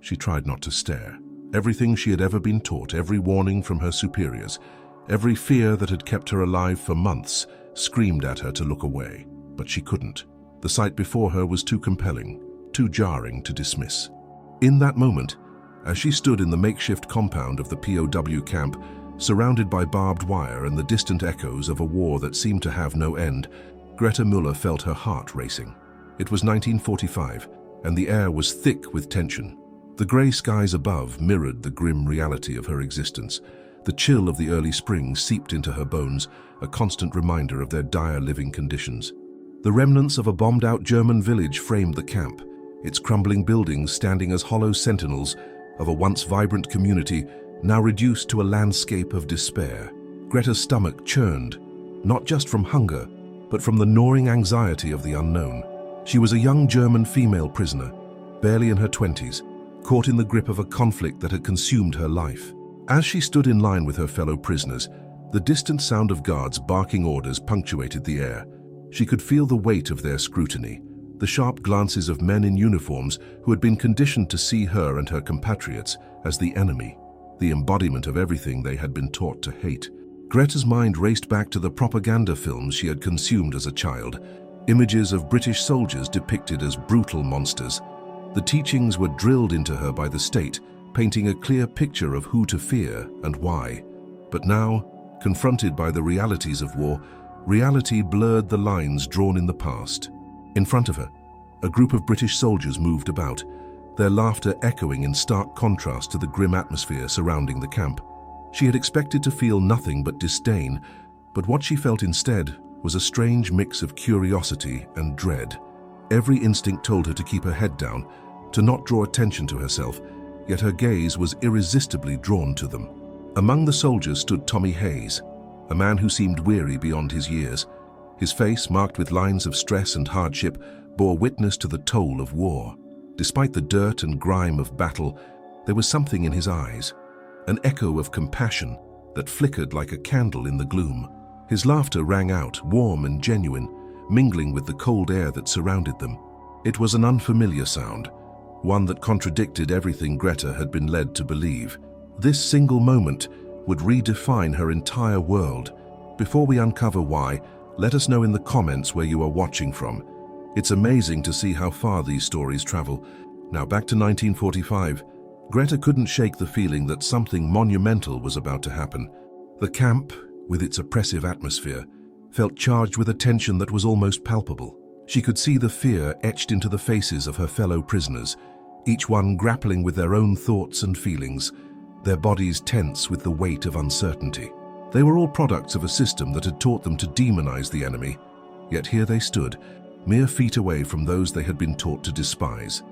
She tried not to stare. Everything she had ever been taught, every warning from her superiors, every fear that had kept her alive for months, screamed at her to look away. But she couldn't. The sight before her was too compelling, too jarring to dismiss. In that moment, as she stood in the makeshift compound of the POW camp, surrounded by barbed wire and the distant echoes of a war that seemed to have no end, Greta Müller felt her heart racing. It was 1945, and the air was thick with tension. The grey skies above mirrored the grim reality of her existence. The chill of the early spring seeped into her bones, a constant reminder of their dire living conditions. The remnants of a bombed-out German village framed the camp, its crumbling buildings standing as hollow sentinels of a once vibrant community now reduced to a landscape of despair. Greta's stomach churned, not just from hunger, but from the gnawing anxiety of the unknown. She was a young German female prisoner, barely in her 20s, caught in the grip of a conflict that had consumed her life. As she stood in line with her fellow prisoners, the distant sound of guards barking orders punctuated the air. She could feel the weight of their scrutiny, the sharp glances of men in uniforms who had been conditioned to see her and her compatriots as the enemy, the embodiment of everything they had been taught to hate. Greta's mind raced back to the propaganda films she had consumed as a child, images of British soldiers depicted as brutal monsters. The teachings were drilled into her by the state, painting a clear picture of who to fear and why. But now, confronted by the realities of war, reality blurred the lines drawn in the past. In front of her, a group of British soldiers moved about, their laughter echoing in stark contrast to the grim atmosphere surrounding the camp. She had expected to feel nothing but disdain, but what she felt instead was a strange mix of curiosity and dread. Every instinct told her to keep her head down, to not draw attention to herself, yet her gaze was irresistibly drawn to them. Among the soldiers stood Tommy Hayes, a man who seemed weary beyond his years. His face, marked with lines of stress and hardship, bore witness to the toll of war. Despite the dirt and grime of battle, there was something in his eyes, an echo of compassion that flickered like a candle in the gloom. His laughter rang out, warm and genuine, mingling with the cold air that surrounded them. It was an unfamiliar sound, one that contradicted everything Greta had been led to believe. This single moment would redefine her entire world. Before we uncover why, let us know in the comments where you are watching from. It's amazing to see how far these stories travel. Now back to 1945. Greta couldn't shake the feeling that something monumental was about to happen. The camp, with its oppressive atmosphere, felt charged with a tension that was almost palpable. She could see the fear etched into the faces of her fellow prisoners, each one grappling with their own thoughts and feelings, their bodies tense with the weight of uncertainty. They were all products of a system that had taught them to demonize the enemy, yet here they stood, mere feet away from those they had been taught to despise.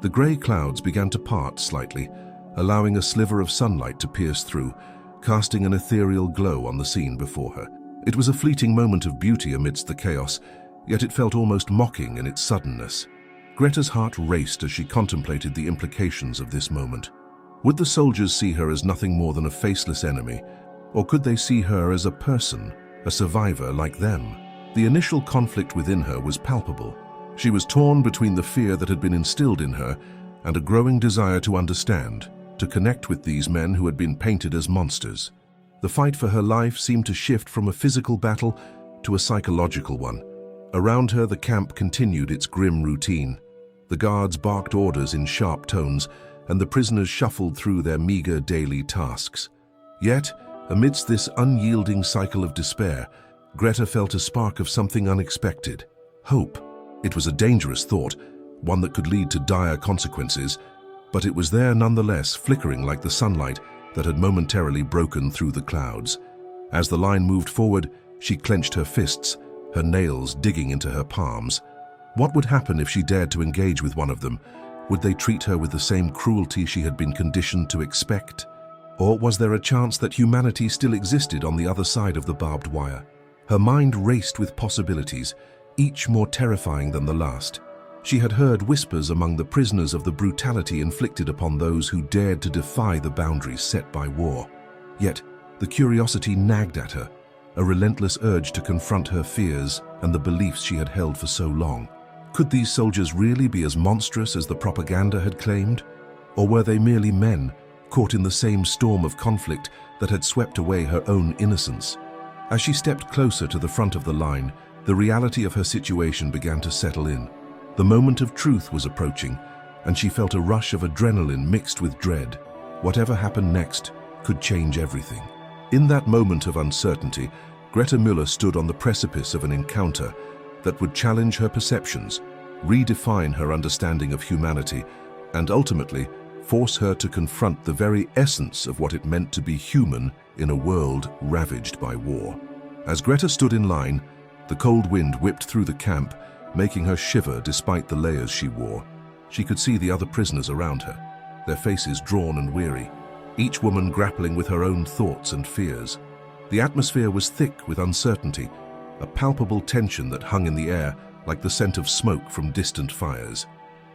The grey clouds began to part slightly, allowing a sliver of sunlight to pierce through, casting an ethereal glow on the scene before her. It was a fleeting moment of beauty amidst the chaos, yet it felt almost mocking in its suddenness. Greta's heart raced as she contemplated the implications of this moment. Would the soldiers see her as nothing more than a faceless enemy, or could they see her as a person, a survivor like them? The initial conflict within her was palpable. She was torn between the fear that had been instilled in her and a growing desire to understand, to connect with these men who had been painted as monsters. The fight for her life seemed to shift from a physical battle to a psychological one. Around her, the camp continued its grim routine. The guards barked orders in sharp tones, and the prisoners shuffled through their meager daily tasks. Yet, amidst this unyielding cycle of despair, Greta felt a spark of something unexpected: hope. It was a dangerous thought, one that could lead to dire consequences, but it was there nonetheless, flickering like the sunlight that had momentarily broken through the clouds. As the line moved forward, she clenched her fists, her nails digging into her palms. What would happen if she dared to engage with one of them? Would they treat her with the same cruelty she had been conditioned to expect? Or was there a chance that humanity still existed on the other side of the barbed wire? Her mind raced with possibilities, each more terrifying than the last. She had heard whispers among the prisoners of the brutality inflicted upon those who dared to defy the boundaries set by war. Yet, the curiosity nagged at her, a relentless urge to confront her fears and the beliefs she had held for so long. Could these soldiers really be as monstrous as the propaganda had claimed? Or were they merely men, caught in the same storm of conflict that had swept away her own innocence? As she stepped closer to the front of the line, the reality of her situation began to settle in. The moment of truth was approaching, and she felt a rush of adrenaline mixed with dread. Whatever happened next could change everything. In that moment of uncertainty, Greta Müller stood on the precipice of an encounter that would challenge her perceptions, redefine her understanding of humanity, and ultimately force her to confront the very essence of what it meant to be human in a world ravaged by war. As Greta stood in line, the cold wind whipped through the camp, making her shiver despite the layers she wore. She could see the other prisoners around her, their faces drawn and weary, each woman grappling with her own thoughts and fears. The atmosphere was thick with uncertainty, a palpable tension that hung in the air like the scent of smoke from distant fires.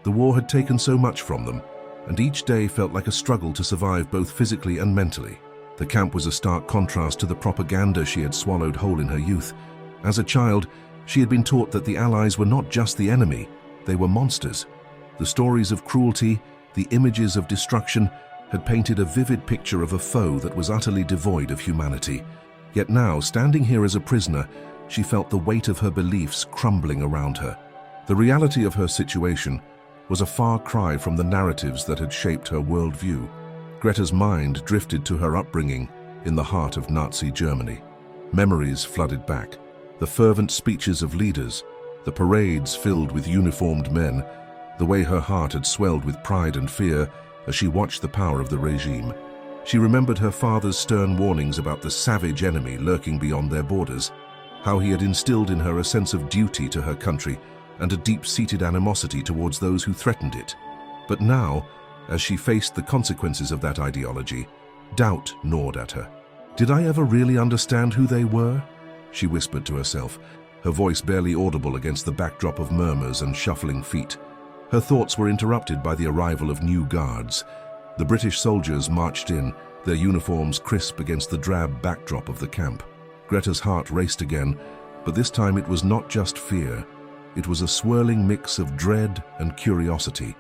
The war had taken so much from them, and each day felt like a struggle to survive both physically and mentally. The camp was a stark contrast to the propaganda she had swallowed whole in her youth. As a child, she had been taught that the Allies were not just the enemy, they were monsters. The stories of cruelty, the images of destruction, had painted a vivid picture of a foe that was utterly devoid of humanity. Yet now, standing here as a prisoner, she felt the weight of her beliefs crumbling around her. The reality of her situation was a far cry from the narratives that had shaped her worldview. Greta's mind drifted to her upbringing in the heart of Nazi Germany. Memories flooded back. The fervent speeches of leaders, the parades filled with uniformed men, the way her heart had swelled with pride and fear as she watched the power of the regime. She remembered her father's stern warnings about the savage enemy lurking beyond their borders, how he had instilled in her a sense of duty to her country and a deep-seated animosity towards those who threatened it. But now, as she faced the consequences of that ideology, doubt gnawed at her. "Did I ever really understand who they were?" she whispered to herself, her voice barely audible against the backdrop of murmurs and shuffling feet. Her thoughts were interrupted by the arrival of new guards. The British soldiers marched in, their uniforms crisp against the drab backdrop of the camp. Greta's heart raced again, but this time it was not just fear. It was a swirling mix of dread and curiosity.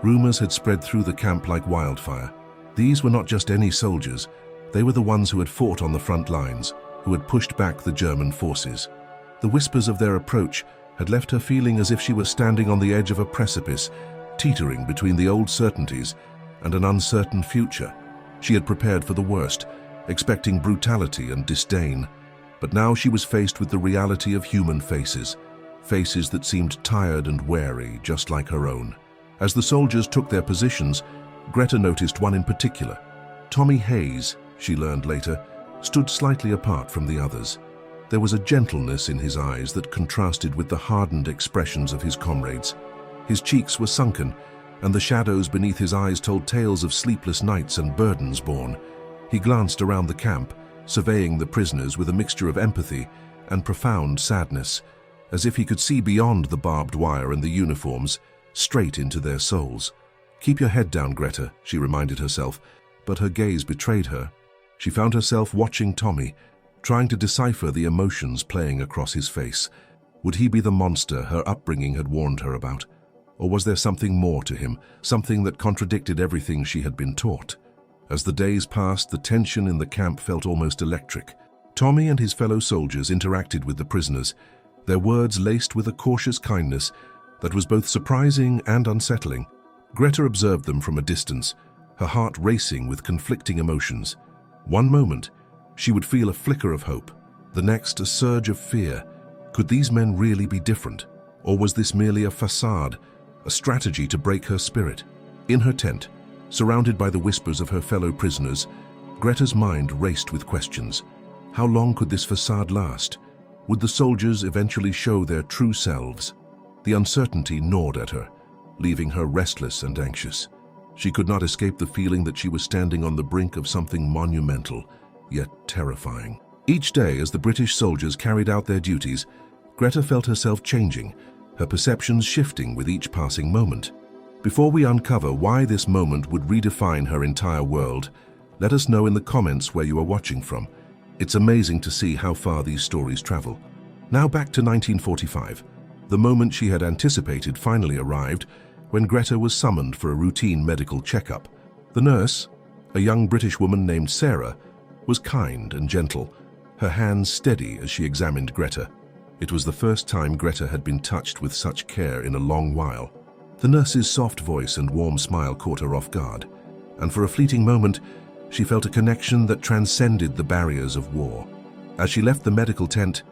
Rumors had spread through the camp like wildfire. These were not just any soldiers. They were the ones who had fought on the front lines, who had pushed back the German forces. The whispers of their approach had left her feeling as if she was standing on the edge of a precipice, teetering between the old certainties and an uncertain future. She had prepared for the worst, expecting brutality and disdain. But now she was faced with the reality of human faces, faces that seemed tired and wary, just like her own. As the soldiers took their positions, Greta noticed one in particular. Tommy Hayes, she learned later, stood slightly apart from the others. There was a gentleness in his eyes that contrasted with the hardened expressions of his comrades. His cheeks were sunken, and the shadows beneath his eyes told tales of sleepless nights and burdens borne. He glanced around the camp, surveying the prisoners with a mixture of empathy and profound sadness, as if he could see beyond the barbed wire and the uniforms, straight into their souls. "Keep your head down, Greta," she reminded herself, but her gaze betrayed her. She found herself watching Tommy, trying to decipher the emotions playing across his face. Would he be the monster her upbringing had warned her about? Or was there something more to him, something that contradicted everything she had been taught? As the days passed, the tension in the camp felt almost electric. Tommy and his fellow soldiers interacted with the prisoners, their words laced with a cautious kindness that was both surprising and unsettling. Greta observed them from a distance, her heart racing with conflicting emotions. One moment, she would feel a flicker of hope, the next a surge of fear. Could these men really be different? Or was this merely a facade, a strategy to break her spirit? In her tent, surrounded by the whispers of her fellow prisoners, Greta's mind raced with questions. How long could this facade last? Would the soldiers eventually show their true selves? The uncertainty gnawed at her, leaving her restless and anxious. She could not escape the feeling that she was standing on the brink of something monumental, yet terrifying. Each day, as the British soldiers carried out their duties, Greta felt herself changing, her perceptions shifting with each passing moment. Before we uncover why this moment would redefine her entire world, let us know in the comments where you are watching from. It's amazing to see how far these stories travel. Now back to 1945. The moment she had anticipated finally arrived, when Greta was summoned for a routine medical checkup. The nurse, a young British woman named Sarah, was kind and gentle, her hands steady as she examined Greta. It was the first time Greta had been touched with such care in a long while. The nurse's soft voice and warm smile caught her off guard, and for a fleeting moment, she felt a connection that transcended the barriers of war. As she left the medical tent,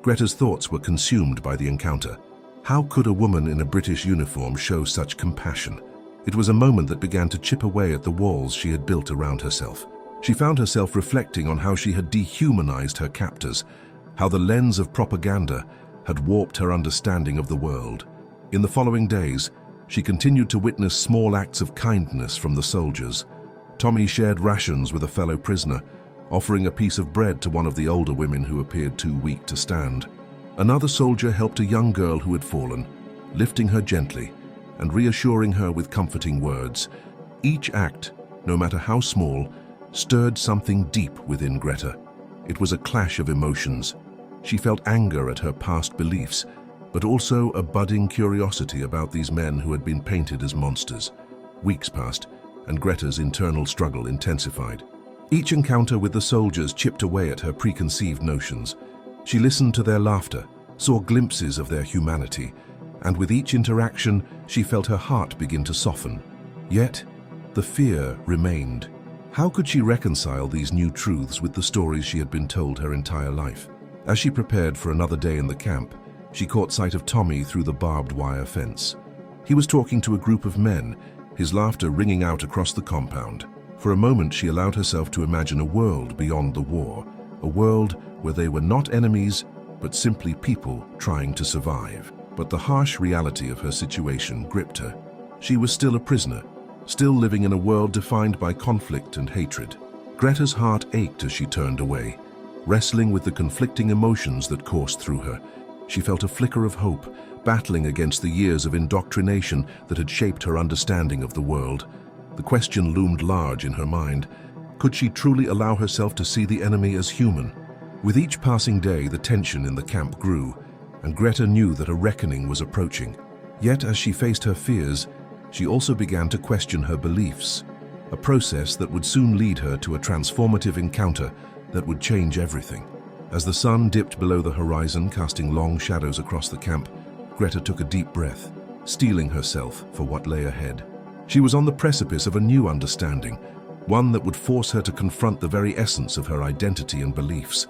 Greta's thoughts were consumed by the encounter. How could a woman in a British uniform show such compassion? It was a moment that began to chip away at the walls she had built around herself. She found herself reflecting on how she had dehumanized her captors, how the lens of propaganda had warped her understanding of the world. In the following days, she continued to witness small acts of kindness from the soldiers. Tommy shared rations with a fellow prisoner, offering a piece of bread to one of the older women who appeared too weak to stand. Another soldier helped a young girl who had fallen, lifting her gently and reassuring her with comforting words. Each act, no matter how small, stirred something deep within Greta. It was a clash of emotions. She felt anger at her past beliefs, but also a budding curiosity about these men who had been painted as monsters. Weeks passed, and Greta's internal struggle intensified. Each encounter with the soldiers chipped away at her preconceived notions. She listened to their laughter, saw glimpses of their humanity, and with each interaction, she felt her heart begin to soften. Yet, the fear remained. How could she reconcile these new truths with the stories she had been told her entire life? As she prepared for another day in the camp, she caught sight of Tommy through the barbed wire fence. He was talking to a group of men, his laughter ringing out across the compound. For a moment, she allowed herself to imagine a world beyond the war, a world where they were not enemies, but simply people trying to survive. But the harsh reality of her situation gripped her. She was still a prisoner, still living in a world defined by conflict and hatred. Greta's heart ached as she turned away, wrestling with the conflicting emotions that coursed through her. She felt a flicker of hope, battling against the years of indoctrination that had shaped her understanding of the world. The question loomed large in her mind. Could she truly allow herself to see the enemy as human? With each passing day, the tension in the camp grew, and Greta knew that a reckoning was approaching. Yet, as she faced her fears, she also began to question her beliefs, a process that would soon lead her to a transformative encounter that would change everything. As the sun dipped below the horizon, casting long shadows across the camp, Greta took a deep breath, steeling herself for what lay ahead. She was on the precipice of a new understanding, one that would force her to confront the very essence of her identity and beliefs.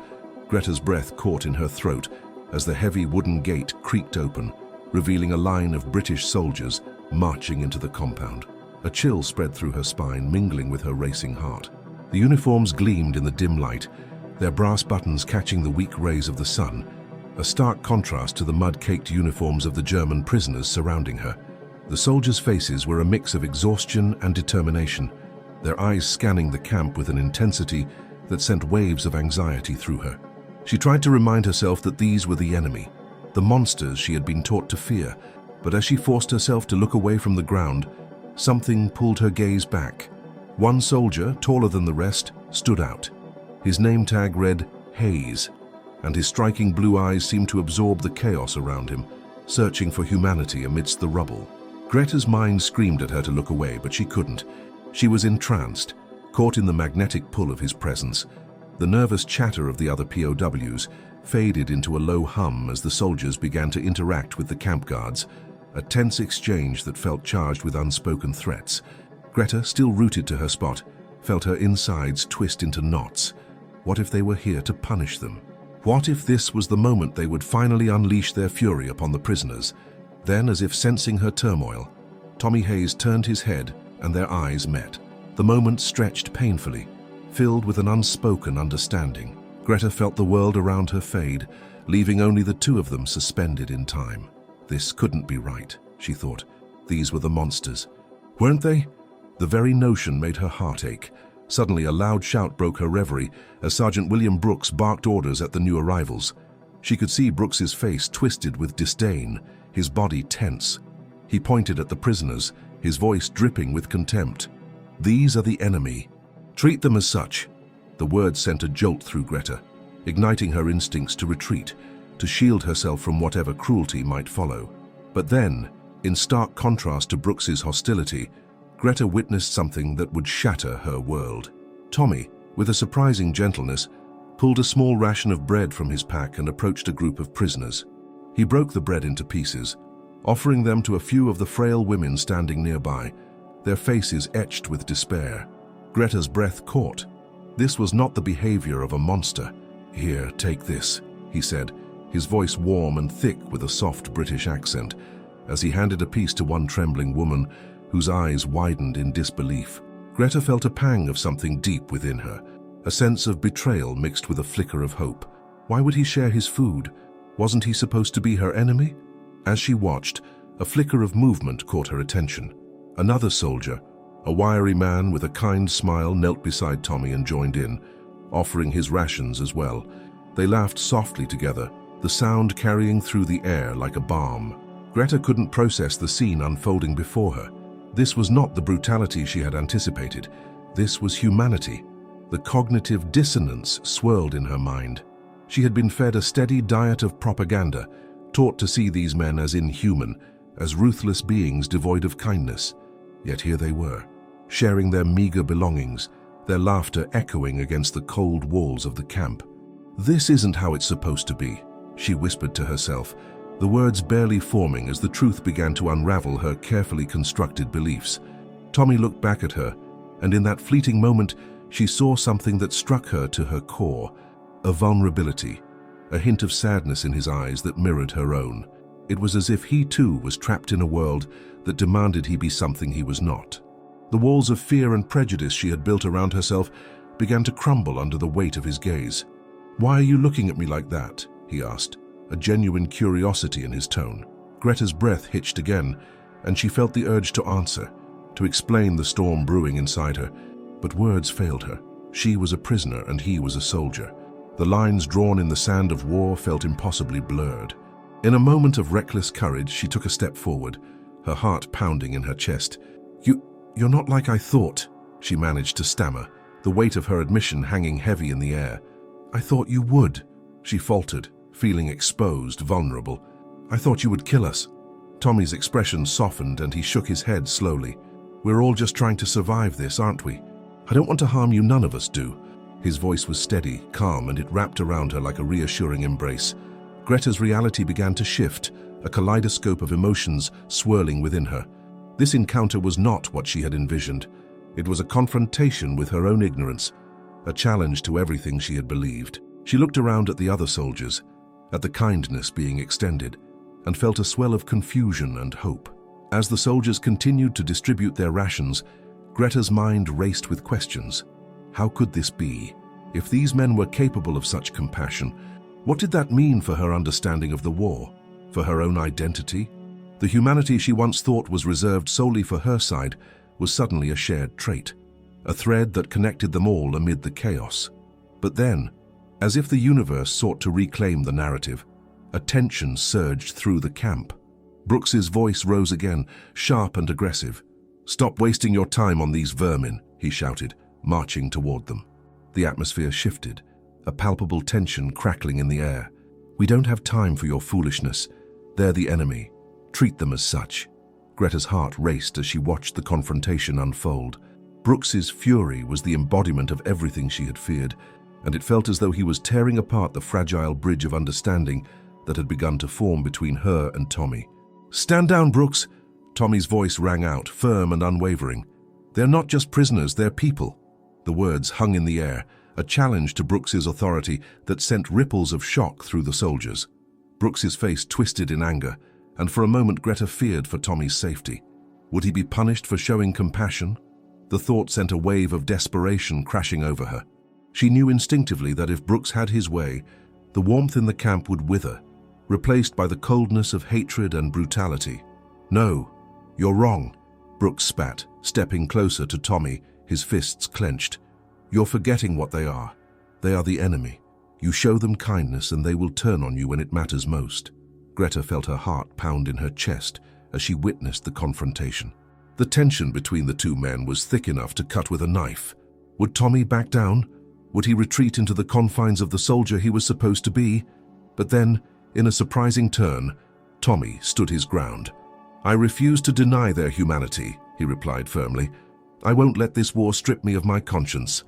Greta's breath caught in her throat as the heavy wooden gate creaked open, revealing a line of British soldiers marching into the compound. A chill spread through her spine, mingling with her racing heart. The uniforms gleamed in the dim light, their brass buttons catching the weak rays of the sun, a stark contrast to the mud-caked uniforms of the German prisoners surrounding her. The soldiers' faces were a mix of exhaustion and determination, their eyes scanning the camp with an intensity that sent waves of anxiety through her. She tried to remind herself that these were the enemy, the monsters she had been taught to fear, but as she forced herself to look away from the ground, something pulled her gaze back. One soldier, taller than the rest, stood out. His name tag read Hayes, and his striking blue eyes seemed to absorb the chaos around him, searching for humanity amidst the rubble. Greta's mind screamed at her to look away, but she couldn't. She was entranced, caught in the magnetic pull of his presence. The nervous chatter of the other POWs faded into a low hum as the soldiers began to interact with the camp guards, a tense exchange that felt charged with unspoken threats. Greta, still rooted to her spot, felt her insides twist into knots. What if they were here to punish them? What if this was the moment they would finally unleash their fury upon the prisoners? Then, as if sensing her turmoil, Tommy Hayes turned his head and their eyes met. The moment stretched painfully, filled with an unspoken understanding. Greta felt the world around her fade, leaving only the two of them suspended in time. This couldn't be right, she thought. These were the monsters. Weren't they? The very notion made her heart ache. Suddenly, a loud shout broke her reverie as Sergeant William Brooks barked orders at the new arrivals. She could see Brooks's face twisted with disdain, his body tense. He pointed at the prisoners, his voice dripping with contempt. "These are the enemy. Treat them as such." The words sent a jolt through Greta, igniting her instincts to retreat, to shield herself from whatever cruelty might follow. But then, In stark contrast to Brooks's hostility, Greta witnessed something that would shatter her world. Tommy, with a surprising gentleness, pulled a small ration of bread from his pack and approached a group of prisoners. He broke the bread into pieces, offering them to a few of the frail women standing nearby, their faces etched with despair. Greta's breath caught. This was not the behavior of a monster. "Here, take this," he said, his voice warm and thick with a soft British accent, as he handed a piece to one trembling woman whose eyes widened in disbelief. Greta felt a pang of something deep within her, a sense of betrayal mixed with a flicker of hope. Why would he share his food? Wasn't he supposed to be her enemy? As she watched, a flicker of movement caught her attention. Another soldier, a wiry man with a kind smile, knelt beside Tommy and joined in, offering his rations as well. They laughed softly together, the sound carrying through the air like a balm. Greta couldn't process the scene unfolding before her. This was not the brutality she had anticipated. This was humanity. The cognitive dissonance swirled in her mind. She had been fed a steady diet of propaganda, taught to see these men as inhuman, as ruthless beings devoid of kindness. Yet here they were, sharing their meager belongings, their laughter echoing against the cold walls of the camp. "This isn't how it's supposed to be," she whispered to herself, the words barely forming as the truth began to unravel her carefully constructed beliefs. Tommy looked back at her, and in that fleeting moment, she saw something that struck her to her core, a vulnerability, a hint of sadness in his eyes that mirrored her own. It was as if he too was trapped in a world that demanded he be something he was not. The walls of fear and prejudice she had built around herself began to crumble under the weight of his gaze. "Why are you looking at me like that?" he asked, a genuine curiosity in his tone. Greta's breath hitched again, and she felt the urge to answer, to explain the storm brewing inside her, but words failed her. She was a prisoner and he was a soldier. The lines drawn in the sand of war felt impossibly blurred. In a moment of reckless courage, she took a step forward, her heart pounding in her chest. You're not like I thought," she managed to stammer, the weight of her admission hanging heavy in the air. "I thought you would," she faltered, feeling exposed, vulnerable. "I thought you would kill us." Tommy's expression softened and he shook his head slowly. "We're all just trying to survive this, aren't we? I don't want to harm you, none of us do." His voice was steady, calm, and it wrapped around her like a reassuring embrace. Greta's reality began to shift, a kaleidoscope of emotions swirling within her. This encounter was not what she had envisioned. It was a confrontation with her own ignorance, a challenge to everything she had believed. She looked around at the other soldiers, at the kindness being extended, and felt a swell of confusion and hope. As the soldiers continued to distribute their rations, Greta's mind raced with questions. How could this be? If these men were capable of such compassion, what did that mean for her understanding of the war, for her own identity? The humanity she once thought was reserved solely for her side was suddenly a shared trait, a thread that connected them all amid the chaos. But then, as if the universe sought to reclaim the narrative, a tension surged through the camp. Brooks's voice rose again, sharp and aggressive. "Stop wasting your time on these vermin," he shouted, marching toward them. The atmosphere shifted, a palpable tension crackling in the air. "We don't have time for your foolishness. They're the enemy. Treat them as such." Greta's heart raced as she watched the confrontation unfold. Brooks's fury was the embodiment of everything she had feared, and it felt as though he was tearing apart the fragile bridge of understanding that had begun to form between her and Tommy. "Stand down, Brooks!" Tommy's voice rang out, firm and unwavering. "They're not just prisoners, they're people." The words hung in the air, a challenge to Brooks's authority that sent ripples of shock through the soldiers. Brooks's face twisted in anger, and for a moment Greta feared for Tommy's safety. Would he be punished for showing compassion? The thought sent a wave of desperation crashing over her. She knew instinctively that if Brooks had his way, the warmth in the camp would wither, replaced by the coldness of hatred and brutality. "No, you're wrong," Brooks spat, stepping closer to Tommy, his fists clenched. "You're forgetting what they are. They are the enemy. You show them kindness and they will turn on you when it matters most." Greta felt her heart pound in her chest as she witnessed the confrontation. The tension between the two men was thick enough to cut with a knife. Would Tommy back down? Would he retreat into the confines of the soldier he was supposed to be? But then, in a surprising turn, Tommy stood his ground. "I refuse to deny their humanity," he replied firmly. "I won't let this war strip me of my conscience.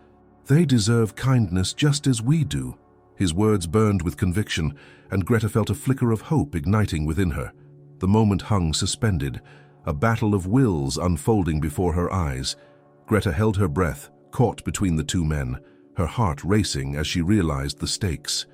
They deserve kindness just as we do." His words burned with conviction, and Greta felt a flicker of hope igniting within her. The moment hung suspended, a battle of wills unfolding before her eyes. Greta held her breath, caught between the two men, her heart racing as she realized the stakes.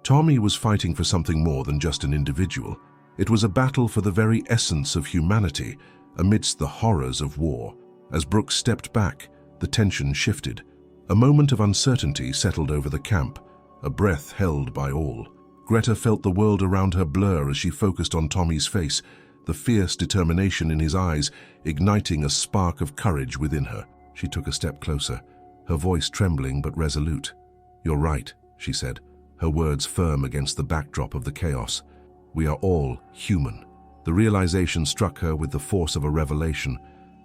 Tommy was fighting for something more than just an individual. It was a battle for the very essence of humanity, amidst the horrors of war. As Brooks stepped back, the tension shifted. A moment of uncertainty settled over the camp, a breath held by all. Greta felt the world around her blur as she focused on Tommy's face, the fierce determination in his eyes igniting a spark of courage within her. She took a step closer, her voice trembling but resolute. "You're right," she said, her words firm against the backdrop of the chaos. "We are all human." The realization struck her with the force of a revelation,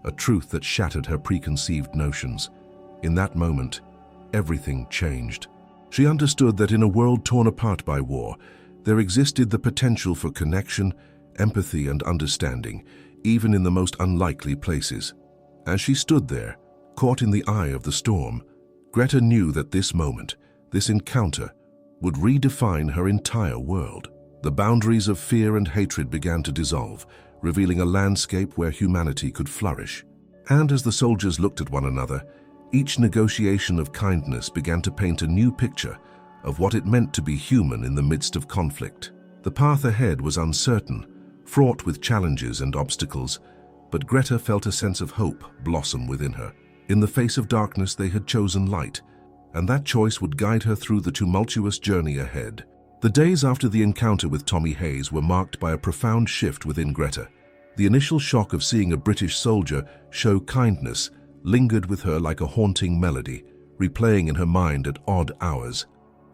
a truth that shattered her preconceived notions. In that moment, everything changed. She understood that in a world torn apart by war, there existed the potential for connection, empathy, and understanding, even in the most unlikely places. As she stood there, caught in the eye of the storm, Greta knew that this moment, this encounter, would redefine her entire world. The boundaries of fear and hatred began to dissolve, revealing a landscape where humanity could flourish. And as the soldiers looked at one another, each negotiation of kindness began to paint a new picture of what it meant to be human in the midst of conflict. The path ahead was uncertain, fraught with challenges and obstacles, but Greta felt a sense of hope blossom within her. In the face of darkness, they had chosen light, and that choice would guide her through the tumultuous journey ahead. The days after the encounter with Tommy Hayes were marked by a profound shift within Greta. The initial shock of seeing a British soldier show kindness lingered with her like a haunting melody, replaying in her mind at odd hours.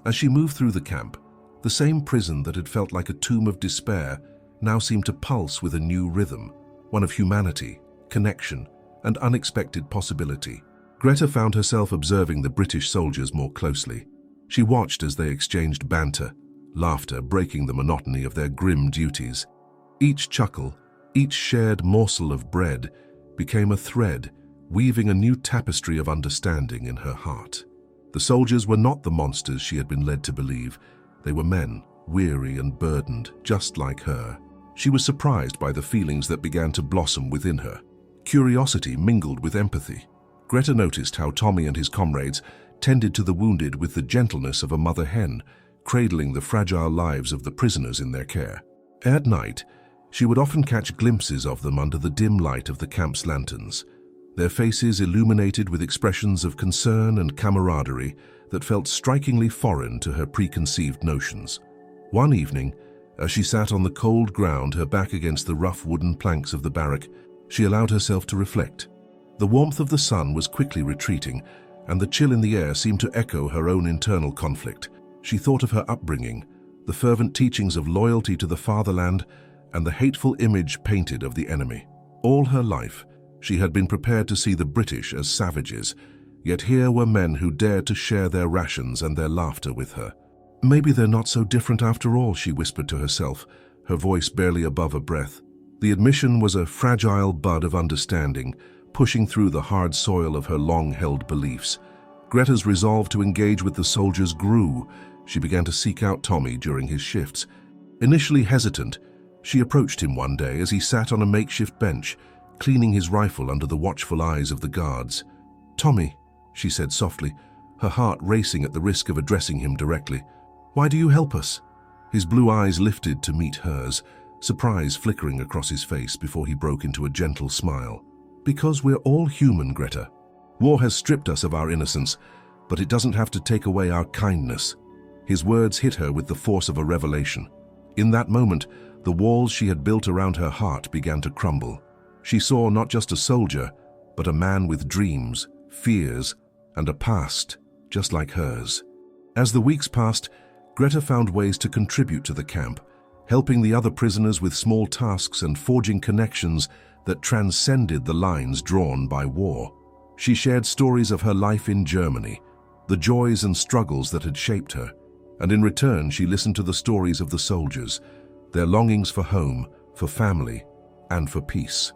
As she moved through the camp, the same prison that had felt like a tomb of despair now seemed to pulse with a new rhythm, one of humanity, connection, and unexpected possibility. Greta found herself observing the British soldiers more closely. She watched as they exchanged banter, laughter breaking the monotony of their grim duties. Each chuckle, each shared morsel of bread became a thread, weaving a new tapestry of understanding in her heart. The soldiers were not the monsters she had been led to believe. They were men, weary and burdened, just like her. She was surprised by the feelings that began to blossom within her. Curiosity mingled with empathy. Greta noticed how Tommy and his comrades tended to the wounded with the gentleness of a mother hen, cradling the fragile lives of the prisoners in their care. At night, she would often catch glimpses of them under the dim light of the camp's lanterns, their faces illuminated with expressions of concern and camaraderie that felt strikingly foreign to her preconceived notions. One evening, as she sat on the cold ground, her back against the rough wooden planks of the barrack, she allowed herself to reflect. The warmth of the sun was quickly retreating, and the chill in the air seemed to echo her own internal conflict. She thought of her upbringing, the fervent teachings of loyalty to the fatherland, and the hateful image painted of the enemy. All her life, she had been prepared to see the British as savages, yet here were men who dared to share their rations and their laughter with her. "Maybe they're not so different after all," she whispered to herself, her voice barely above a breath. The admission was a fragile bud of understanding, pushing through the hard soil of her long-held beliefs. Greta's resolve to engage with the soldiers grew. She began to seek out Tommy during his shifts. Initially hesitant, she approached him one day as he sat on a makeshift bench, cleaning his rifle under the watchful eyes of the guards. "Tommy," she said softly, her heart racing at the risk of addressing him directly. "Why do you help us?" His blue eyes lifted to meet hers, surprise flickering across his face before he broke into a gentle smile. "Because we're all human, Greta. War has stripped us of our innocence, but it doesn't have to take away our kindness." His words hit her with the force of a revelation. In that moment, the walls she had built around her heart began to crumble. She saw not just a soldier, but a man with dreams, fears, and a past just like hers. As the weeks passed, Greta found ways to contribute to the camp, helping the other prisoners with small tasks and forging connections that transcended the lines drawn by war. She shared stories of her life in Germany, the joys and struggles that had shaped her, and in return she listened to the stories of the soldiers, their longings for home, for family, and for peace.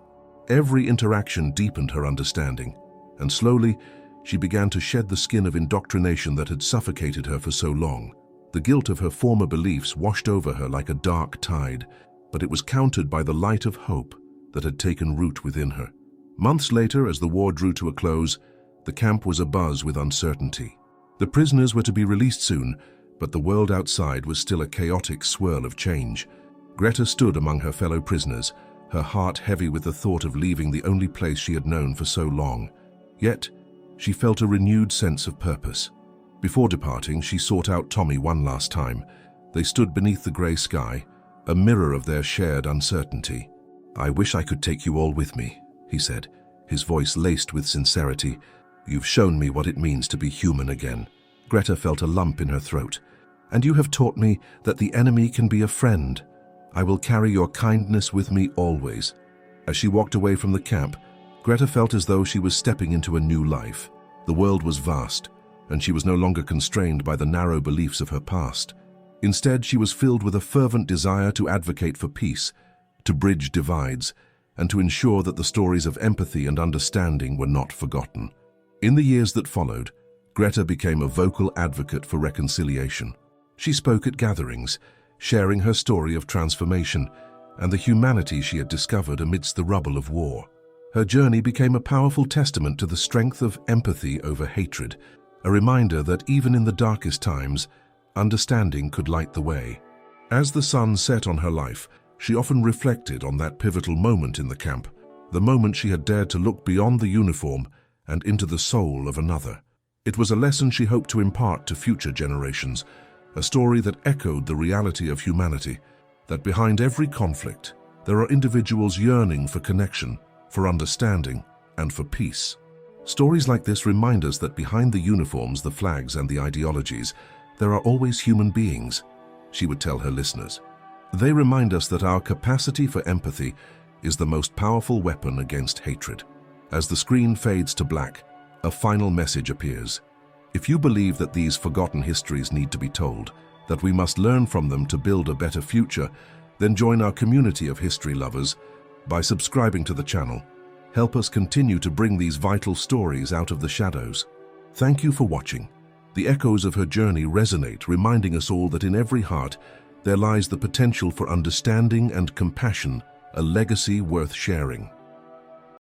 Every interaction deepened her understanding, and slowly she began to shed the skin of indoctrination that had suffocated her for so long. The guilt of her former beliefs washed over her like a dark tide, but it was countered by the light of hope that had taken root within her. Months later, as the war drew to a close, the camp was abuzz with uncertainty. The prisoners were to be released soon, but the world outside was still a chaotic swirl of change. Greta stood among her fellow prisoners, her heart heavy with the thought of leaving the only place she had known for so long. Yet, she felt a renewed sense of purpose. Before departing, she sought out Tommy one last time. They stood beneath the grey sky, a mirror of their shared uncertainty. "I wish I could take you all with me," he said, his voice laced with sincerity. "You've shown me what it means to be human again." Greta felt a lump in her throat. "And you have taught me that the enemy can be a friend. I will carry your kindness with me always." As she walked away from the camp, Greta felt as though she was stepping into a new life. The world was vast, and she was no longer constrained by the narrow beliefs of her past. Instead, she was filled with a fervent desire to advocate for peace, to bridge divides, and to ensure that the stories of empathy and understanding were not forgotten. In the years that followed, Greta became a vocal advocate for reconciliation. She spoke at gatherings, sharing her story of transformation and the humanity she had discovered amidst the rubble of war. Her journey became a powerful testament to the strength of empathy over hatred, a reminder that even in the darkest times, understanding could light the way. As the sun set on her life, she often reflected on that pivotal moment in the camp, the moment she had dared to look beyond the uniform and into the soul of another. It was a lesson she hoped to impart to future generations, a story that echoed the reality of humanity, that behind every conflict, there are individuals yearning for connection, for understanding, and for peace. Stories like this remind us that behind the uniforms, the flags, and the ideologies, there are always human beings, she would tell her listeners. They remind us that our capacity for empathy is the most powerful weapon against hatred. As the screen fades to black, a final message appears. If you believe that these forgotten histories need to be told, that we must learn from them to build a better future, then join our community of history lovers by subscribing to the channel. Help us continue to bring these vital stories out of the shadows. Thank you for watching. The echoes of her journey resonate, reminding us all that in every heart there lies the potential for understanding and compassion, a legacy worth sharing.